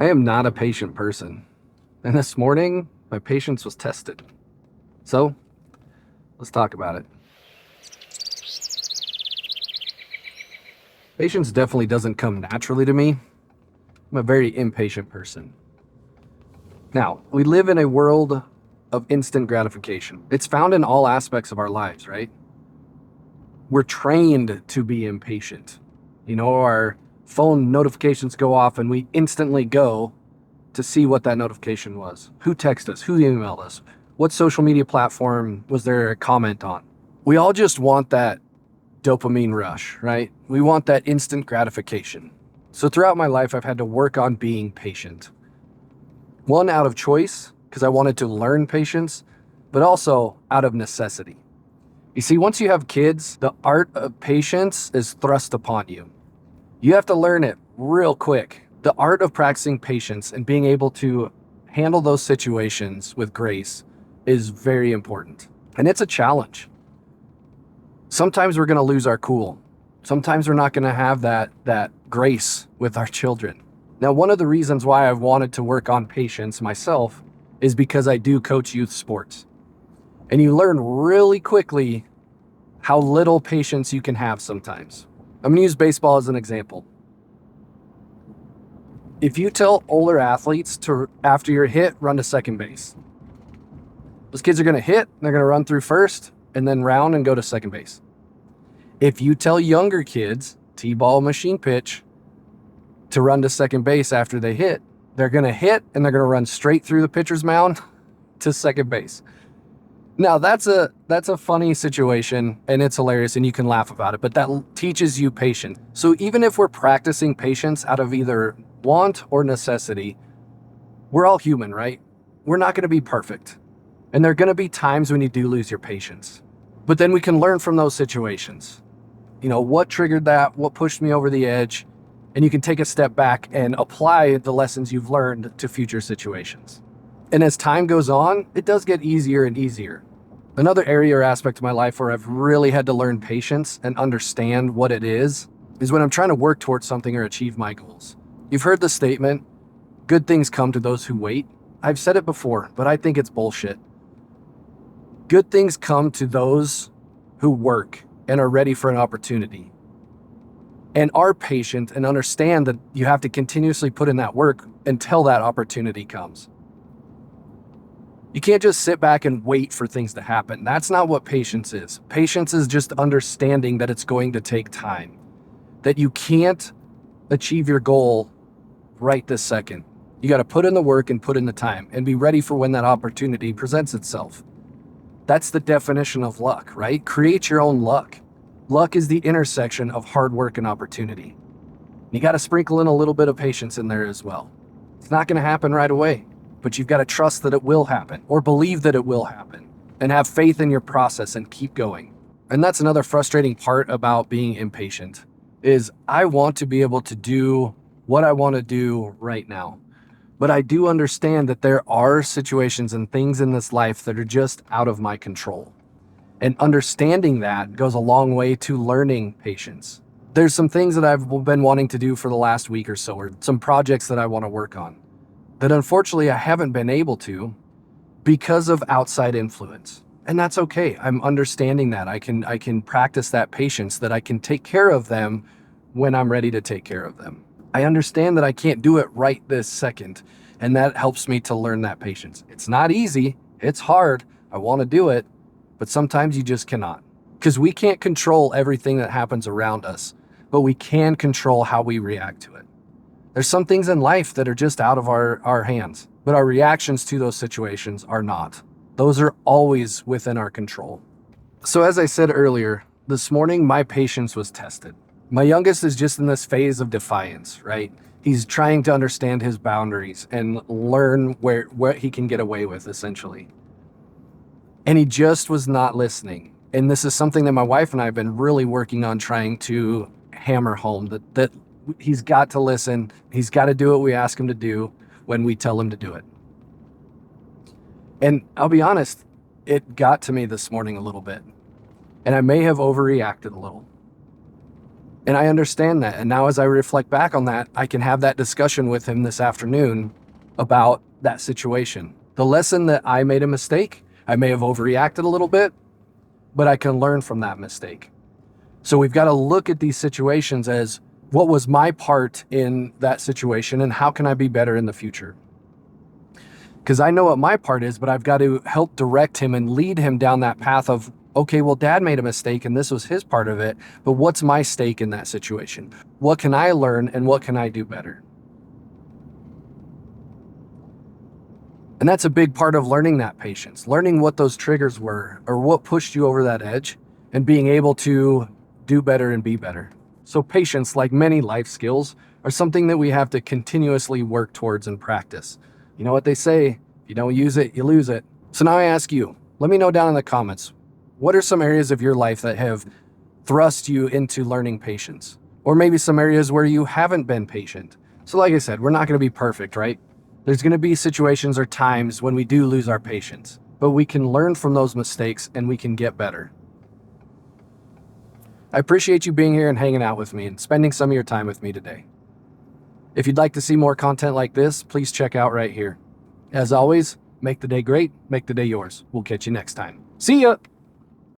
I am not a patient person. And this morning, my patience was tested. So, let's talk about it. Patience definitely doesn't come naturally to me. I'm a very impatient person. Now, we live in a world of instant gratification. It's found in all aspects of our lives, right? We're trained to be impatient. Our phone notifications go off and we instantly go to see what that notification was. Who texted us? Who emailed us? What social media platform was there a comment on? We all just want that dopamine rush, right? We want that instant gratification. So throughout my life, I've had to work on being patient. One, out of choice, because I wanted to learn patience, but also out of necessity. You see, once you have kids, the art of patience is thrust upon you. You have to learn it real quick. The art of practicing patience and being able to handle those situations with grace is very important. And it's a challenge. Sometimes we're going to lose our cool. Sometimes we're not going to have that grace with our children. Now, one of the reasons why I've wanted to work on patience myself is because I do coach youth sports. And you learn really quickly how little patience you can have sometimes. I'm going to use baseball as an example. If you tell older athletes to, after you're hit, run to second base, those kids are going to hit, they're going to run through first, and then round and go to second base. If you tell younger kids, T-ball machine pitch, to run to second base after they hit, they're going to hit and they're going to run straight through the pitcher's mound to second base. Now, that's a funny situation, and it's hilarious, and you can laugh about it, but that teaches you patience. So even if we're practicing patience out of either want or necessity, we're all human, right? We're not going to be perfect. And there are going to be times when you do lose your patience. But then we can learn from those situations. What triggered that? What pushed me over the edge? And you can take a step back and apply the lessons you've learned to future situations. And as time goes on, it does get easier and easier. Another area or aspect of my life where I've really had to learn patience and understand what it is when I'm trying to work towards something or achieve my goals. You've heard the statement, good things come to those who wait. I've said it before, but I think it's bullshit. Good things come to those who work and are ready for an opportunity and are patient and understand that you have to continuously put in that work until that opportunity comes. You can't just sit back and wait for things to happen. That's not what patience is. Patience is just understanding that it's going to take time, that you can't achieve your goal right this second. You got to put in the work and put in the time and be ready for when that opportunity presents itself. That's the definition of luck, right? Create your own luck. Luck is the intersection of hard work and opportunity. You got to sprinkle in a little bit of patience in there as well. It's not going to happen right away, but you've got to trust that it will happen or believe that it will happen and have faith in your process and keep going. And that's another frustrating part about being impatient is I want to be able to do what I want to do right now. But I do understand that there are situations and things in this life that are just out of my control. And understanding that goes a long way to learning patience. There's some things that I've been wanting to do for the last week or so, or some projects that I want to work on, that unfortunately I haven't been able to because of outside influence. And that's okay. I'm understanding that. I can practice that patience, that I can take care of them when I'm ready to take care of them. I understand that I can't do it right this second, and that helps me to learn that patience. It's not easy. It's hard. I want to do it, but sometimes you just cannot, because we can't control everything that happens around us, but we can control how we react to it. There's some things in life that are just out of our hands, but our reactions to those situations are not. Those are always within our control. So as I said earlier, this morning, my patience was tested. My youngest is just in this phase of defiance, right? He's trying to understand his boundaries and learn what he can get away with, essentially. And he just was not listening. And this is something that my wife and I have been really working on trying to hammer home, that he's got to listen. He's got to do what we ask him to do when we tell him to do it. And I'll be honest, it got to me this morning a little bit. And I may have overreacted a little. And I understand that. And now as I reflect back on that, I can have that discussion with him this afternoon about that situation. The lesson that I made a mistake, I may have overreacted a little bit, but I can learn from that mistake. So we've got to look at these situations as, what was my part in that situation and how can I be better in the future? Because I know what my part is, but I've got to help direct him and lead him down that path of, okay, well, dad made a mistake and this was his part of it, but what's my stake in that situation? What can I learn and what can I do better? And that's a big part of learning that patience, learning what those triggers were or what pushed you over that edge and being able to do better and be better. So patience, like many life skills, are something that we have to continuously work towards and practice. You know what they say, if you don't use it, you lose it. So now I ask you, let me know down in the comments, what are some areas of your life that have thrust you into learning patience? Or maybe some areas where you haven't been patient. So like I said, we're not going to be perfect, right? There's going to be situations or times when we do lose our patience, but we can learn from those mistakes and we can get better. I appreciate you being here and hanging out with me and spending some of your time with me today. If you'd like to see more content like this, please check out right here. As always, make the day great, make the day yours. We'll catch you next time. See ya!